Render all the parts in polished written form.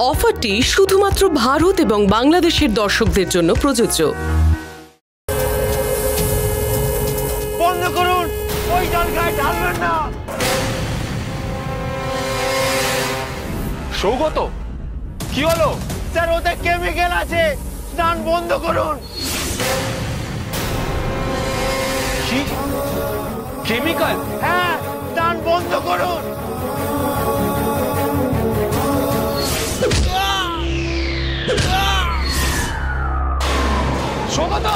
অফারটি শুধুমাত্র ভারত এবং বাংলাদেশের দর্শকদের জন্য প্রযোজ্য। বন্ধ করুন, ওই জল গায়ে ঢালবেন না। সৌগত, কি হলো? স্যার, ওতে কেমিক্যাল আছে, স্নান বন্ধ করুন। কি কেমিক্যাল? হ্যাঁ, স্নান বন্ধ করুন। সৌগত,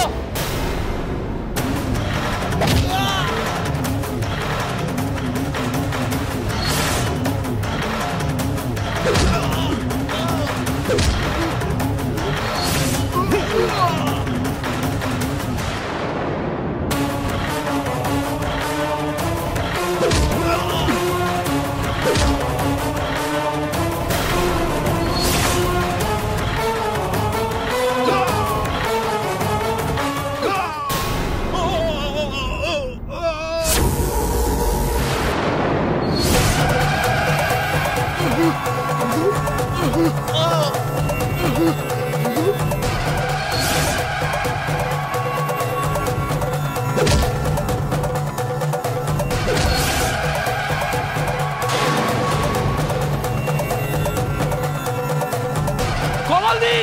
কমলদি,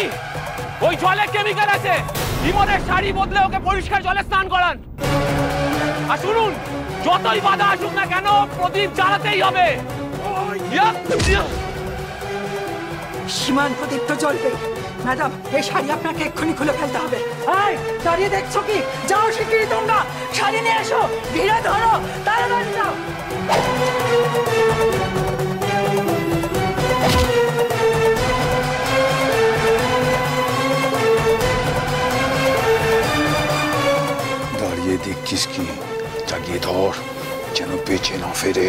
ওই জলে কেমিক্যাল আছে। ইমনের শাড়ি বদলে ওকে পরিষ্কার জলে স্নান করান। আর শুনুন, যতই বাধা আসুক না কেন, প্রদীপ জ্বালাতেই হবে। সীমান প্রদীপ তো জ্বলবে। ম্যাডাম, এই শাড়ি আপনাকে এক্ষুনি খুলে ফেলতে হবে। দাঁড়িয়ে দেখছো কি? যাও শিগগিরই তোমরা শাড়ি নিয়ে এসো, ভিড়ে ধরো, তাড়াতাড়ি যাও। দাঁড়িয়ে দেখছিস কি? জাগিয়ে ধর, যেন বেঁচে না ফেরে।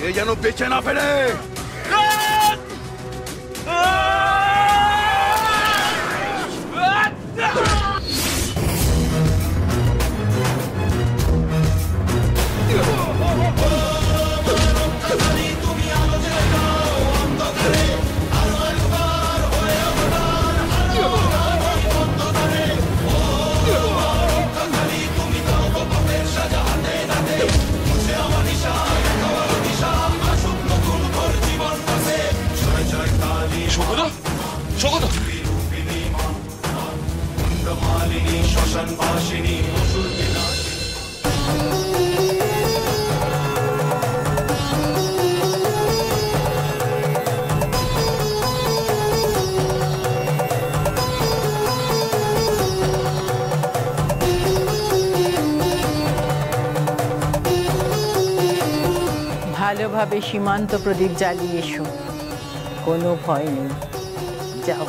এ যেন বেঁচে না ফেরে। ভালোভাবে সীমান্ত প্রদীপ জ্বালিয়ে এসো, কোনো ভয় নেই। যাও।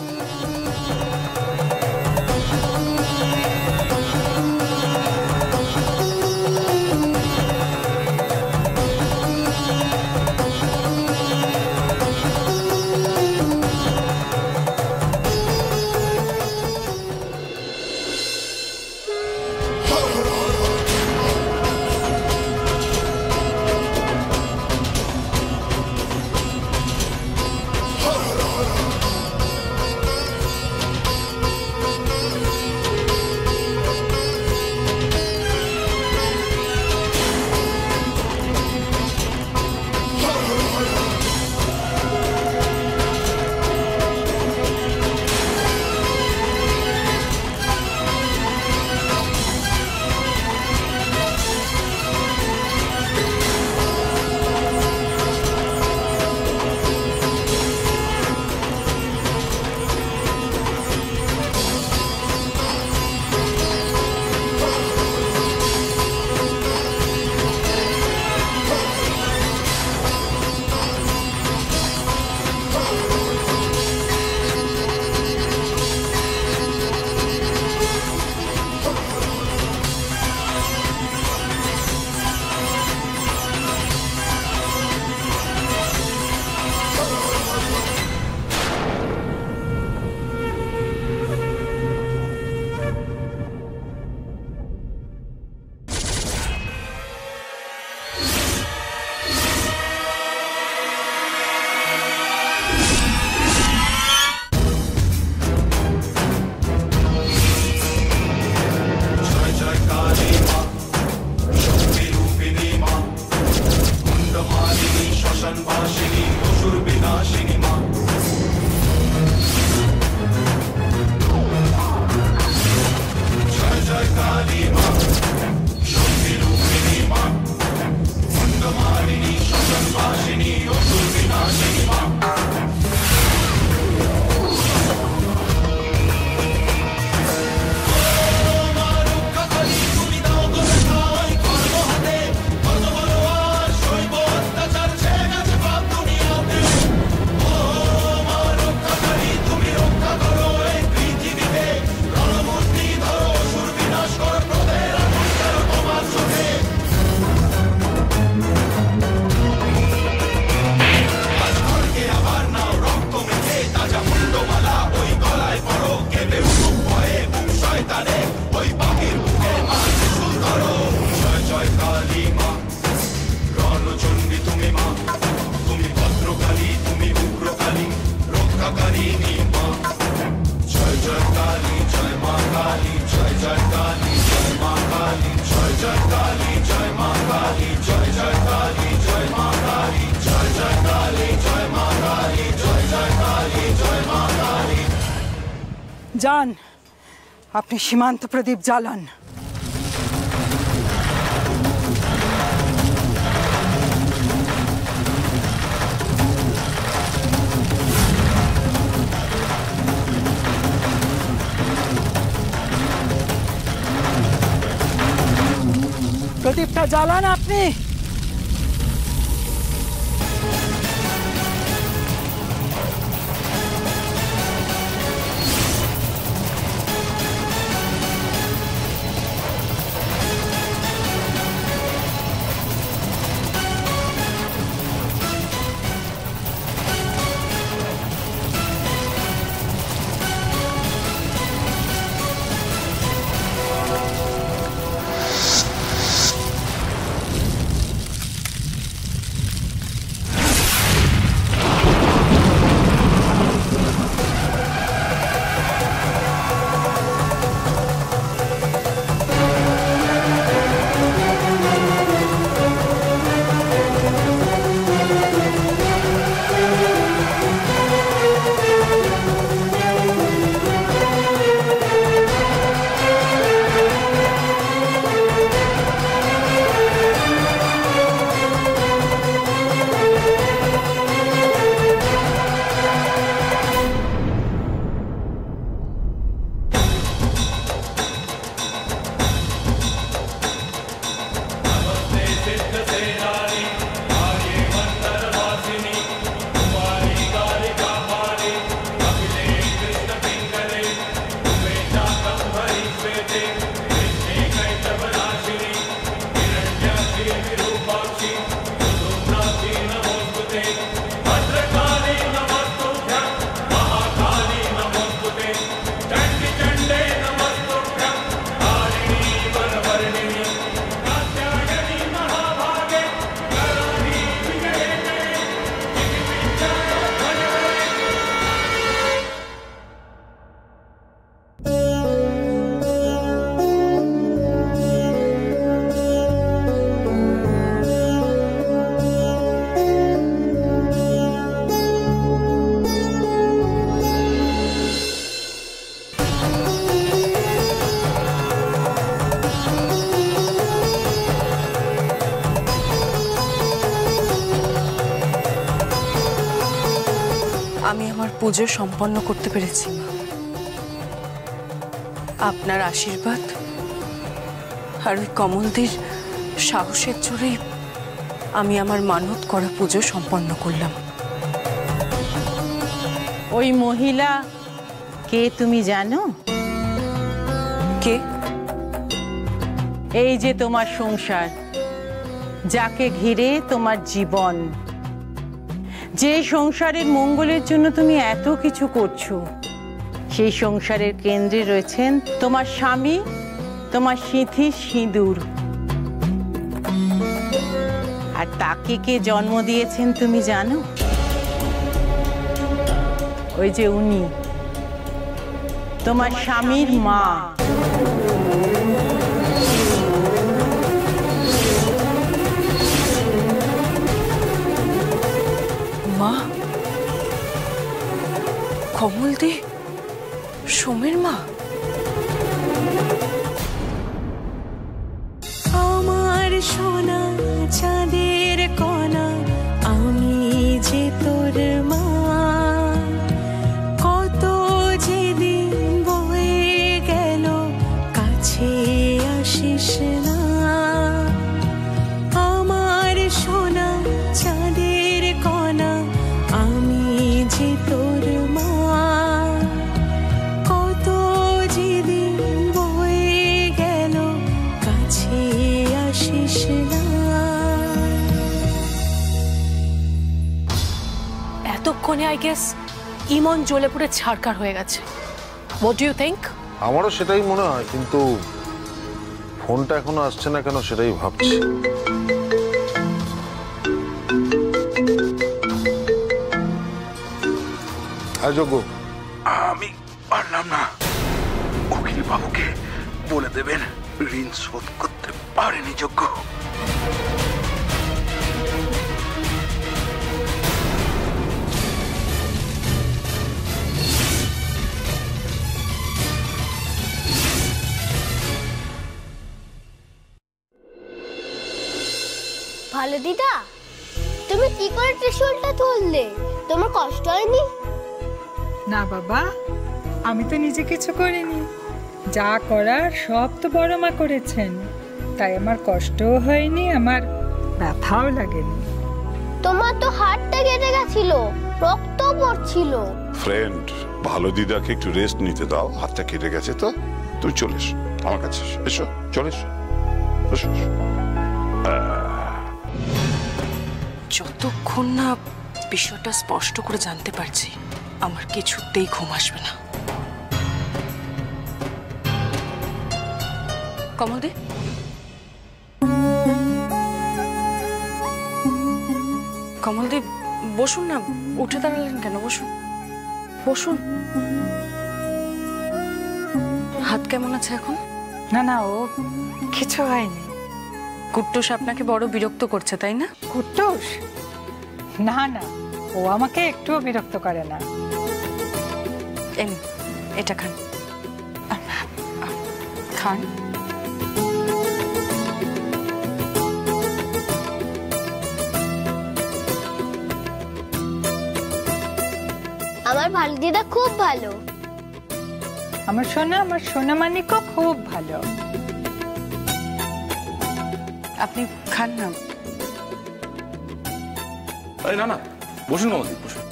যান, আপনি সীমান্ত প্রদীপ জ্বালান। প্রদীপটা জ্বালান আপনি। আমি আমার পুজো সম্পন্ন করতে পেরেছি। আপনার আশীর্বাদ আর ওই কমলদির সাহসের জোরেই আমি আমার মানত করা পুজো সম্পন্ন করলাম। ওই মহিলা কে তুমি জানো? কে? এই যে তোমার সংসার, যাকে ঘিরে তোমার জীবন, যে সংসারের মঙ্গলের জন্য তুমি এত কিছু করছো, সেই সংসারের কেন্দ্রে রয়েছেন তোমার স্বামী, তোমার সিঁথি সিঁদুর। আর তাকে কে জন্ম দিয়েছেন তুমি জানো? ওই যে উনি, তোমার স্বামীর মা। মা? কমলদি সোমের মা? আমার সোনা চাঁদের কণা, আমি যে তোর মা, কত যে দিন বয়ে গেল কাছে আসিস না। আমার সোনা চাঁদের কণা, আমি যে তোর মা, কত যে দিন বয়ে গেল কাছে আসিস না। এতক্ষণে আই গেস ইমন জ্বলে পুড়ে ছারকার হয়ে গেছে। What do you think? আমারও সেটাই মনে হয়, কিন্তু ফোনটা এখনো আসছে না কেন সেটাই ভাবছি। যোগ্য, আমি পারলাম না। উকিল বাবুকে বলে দেবেন ঋণ শোধ করতে পারেনি যোগ্য। ভালো দিদা, তুমি কি করে ত্রিশূলটা তুললে? তোমার কষ্ট হয়নি? না বাবা, আমি তো নিজে কিছু করিনি, যা করার সব তো বড় মা করেছেন, তাই আমার কষ্টও হয়নি, আমার ব্যথাও লাগেনি। তোমার তো হাতটা কেটে গেছিল, রক্ত পড়ছিল। ফ্রেন্ড, ভালো দিদাকে একটু রেস্ট নিতে দাও, হাতটা কেটে গেছে তো। তুই চলে এসো আমার কাছে, এসো, চলে এসো, এসো। যতক্ষণ না বিষয়টা স্পষ্ট করে জানতে পারছি, আমার কিছুতেই ঘুম আসবে না। কমলদি, কমলদি বসুন না, উঠে দাঁড়ালেন কেন? বসুন বসুন। হাত কেমন আছে এখন? না না, ও কিছু হয়নি। কুট্টুস আপনাকে বড় বিরক্ত করছে তাই না? কুট্টুস? না না, ও আমাকে একটুও বিরক্ত করে না। এটা খান, খান। আমার ভালো দিদা খুব ভালো। আমার সোনা মানিকও খুব ভালো। আপনি খান না। না না, বসুন কমলদি, বসুন।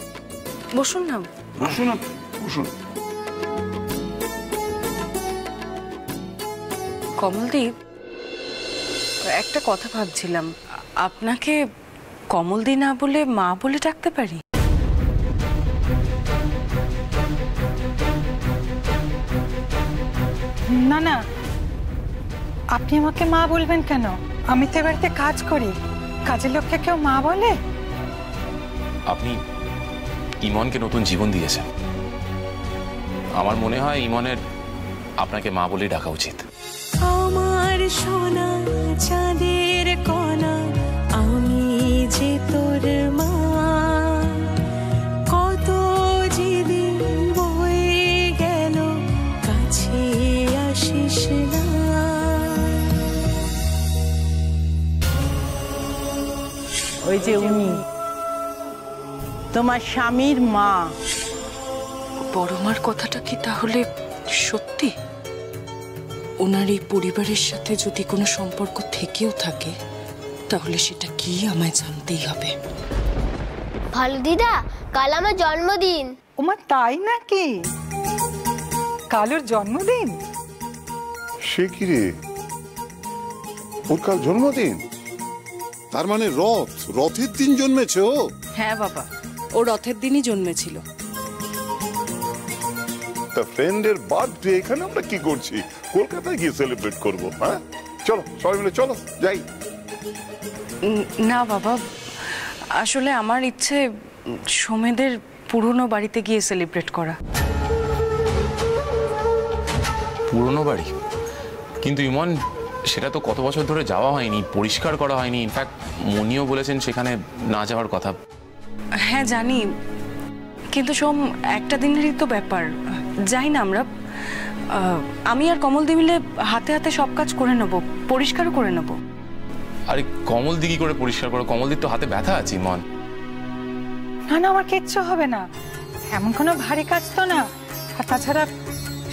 বসুন না, বসুন না, বসুন। কমলদি, একটা কথা ভাবছিলাম, আপনাকে কমলদি না বলে মা বলে ডাকতে পারি? না না, আপনি আমাকে মা বলবেন কেন? আমি তো এবারে কাজ করি, কাজের লোককে কেউ মা বলে? আপনি ইমনকে নতুন জীবন দিয়েছেন, আমার মনে হয় ইমনের আপনাকে মা বলেই ডাকা উচিত। আমার সোনা চাঁদের কণা, আমি যে তোর মা, কত যে দিন বয়ে গেল কাছে আসিস না। ওই যে উনি, তোমার স্বামীর মা। বড় মার কথাটা কি তাহলে সত্যি? ওনার এই পরিবারের সাথে যদি কোনো সম্পর্ক থেকেও থাকে তাহলে সেটা কি আমায় জানতেই হবে। ভালো দিদা, কাল আমার জন্মদিন। ওমা তাই নাকি? কালুর জন্মদিন? সে কি রে, ওর কাল জন্মদিন? তার মানে রথের দিন জন্মেছে ও? হ্যাঁ বাবা, ও রথের দিনই জন্মেছিল। তা ফ্রেন্ডের বার্থডে এখানে আমরা কি করছি? কলকাতায় গিয়ে সেলিব্রেট করবো। হ্যাঁ চলো সবাই মিলে চলো যাই। না বাবা, আসলে আমার ইচ্ছে সোমেদের পুরনো বাড়িতে গিয়ে সেলিব্রেট করা। পুরনো বাড়ি? কিন্তু ইমন, সেটা তো কত বছর ধরে যাওয়া হয়নি, পরিষ্কার করা হয়নি। ইনফ্যাক্ট মনিও বলেছেন সেখানে না যাওয়ার কথা। হ্যাঁ জানি, কিন্তু সোম একটা দিনেরই তো ব্যাপার, যাই না আমরা। আমি আর কমলদি মিলে হাতে হাতে সব কাজ করে নেব, পরিষ্কারও করে নেব। আরে কমলদি কি করে পরিষ্কার করো? কমলদির তো হাতে ব্যথা আছে ইমন। না না, আমার কিচ্ছু হবে না, এমন কোনো ভারী কাজ তো না। আর তাছাড়া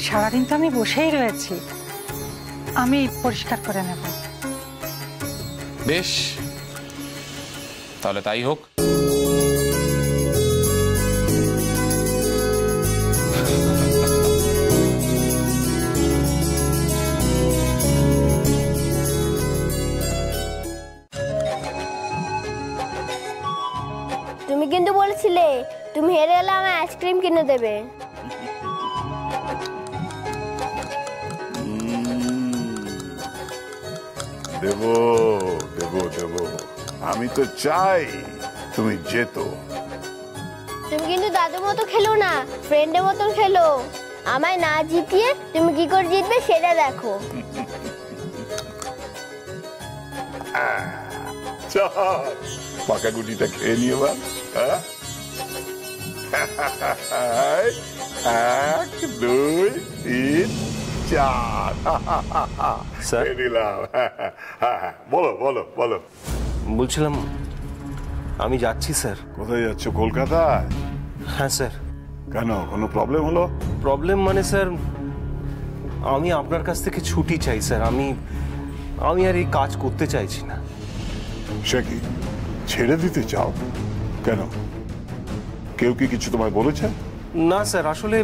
সারাদিন তো আমি বসেই রয়েছি, আমি পরিষ্কার করে নেব। বেশ, তাহলে তাই হোক। তুমি কিন্তু বলেছিলে তুমি হেরে গেলে আমায় আইসক্রিম কিনে দেবে। দেবো দেবো দেবো, আমি তো চাই তুমি যেতো। তুমি কিন্তু দাদুর মতো খেলো না, ফ্রেন্ডের মতন খেলো। আমায় না জিতিয়ে তুমি কি করে জিতবে সেটা দেখো। পাকা গুটিটা খেয়ে নিয়ে এবার। এক দুই তিন চার দিলাম। বলো বলো বলো। বলছিলাম আমি যাচ্ছি স্যার। কোথায় যাচ্ছ? কলকাতায়? হ্যাঁ স্যার। কেন, কোনো প্রবলেম হলো? প্রবলেম মানে স্যার, আমি আপনার কাছ থেকে ছুটি চাই স্যার। আমি আর এই কাজ করতে চাইছি না। সে কি, ছেড়ে দিতে চাও? কেন, কেউ কি কিছু তোমায় বলেছে? না স্যার, আসলে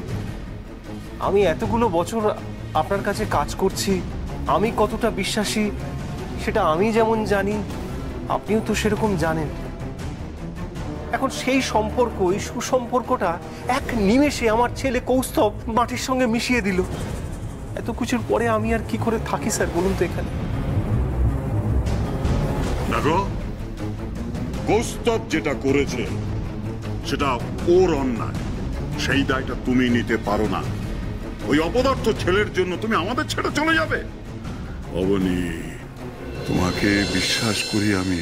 আমি এতগুলো বছর আপনার কাছে কাজ করছি, আমি কতটা বিশ্বাসী সেটা আমি যেমন জানি, আপনিও তো সেরকম জানেন। এখন সেই সম্পর্ক, এই সুসম্পর্কটা এক নিমেষে আমার ছেলে কৌস্তব মাটির সঙ্গে মিশিয়ে দিল। এত কিছুর পরে আমি আর কি করে থাকি স্যার, বলুন তো এখানে? দেখো, কৌস্তব যেটা করেছে সেটা ওর অন্যায়, সেই দায়টা তুমি নিতে পারো না। ওই অপদার্থ ছেলের জন্য তুমি আমাদের ছেড়ে চলে যাবে? অবনী, তোমাকে বিশ্বাস করি আমি।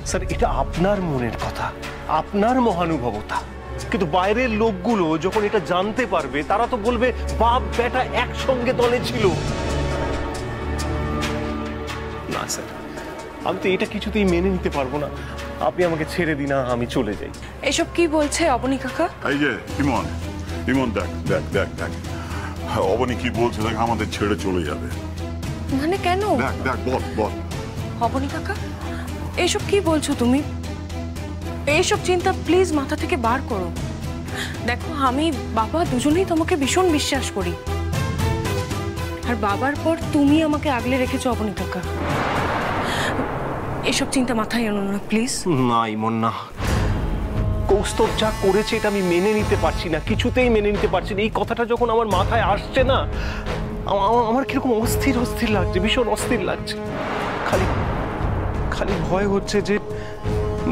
স্যার, এটা আপনার মনের কথা, আপনার মহানুভবতা, কিন্তু বাইরের লোকগুলো যখন এটা জানতে পারবে তারা তো বলবে বাপ বেটা একসঙ্গে দলে ছিল। না স্যার, আমি তো এটা কিছুতেই মেনে নিতে পারবো না। আপনি আমাকে ছেড়ে দিন, আমি চলে যাই। এসব কি বলছে অবনী কাকা? এই যে ইমন, ইমন দেখ দেখ দেখ দেখ, অবনী কি বলছে দেখ, আমাদের ছেড়ে চলে যাবে। মানে কেন? দেখ দেখ, বল বল। অবনী কাকা, এসব কি বলছো তুমি? এইসব চিন্তা প্লিজ মাথা থেকে বার করো। দেখো, আমি বাবা দুজনেই তোমাকে ভীষণ বিশ্বাস করি, আর বাবার পর তুমি আমাকে আগলে রেখেছো অবনী কাকা। এসব চিন্তা মাথায় আনো না প্লিজ। না ইমন, না। কৌস্তব যা করেছে এটা আমি মেনে নিতে পারছি না, কিছুতেই মেনে নিতে পারছি না। এই কথাটা যখন আমার মাথায় আসছে না, আমার কিরকম অস্থির অস্থির লাগছে, ভীষণ অস্থির লাগছে। খালি খালি ভয় হচ্ছে যে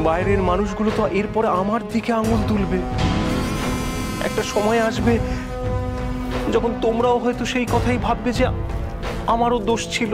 বাইরের মানুষগুলো তো এরপরে আমার দিকে আঙুল তুলবে। একটা সময় আসবে যখন তোমরাও হয়তো সেই কথাই ভাববে যে আমারও দোষ ছিল।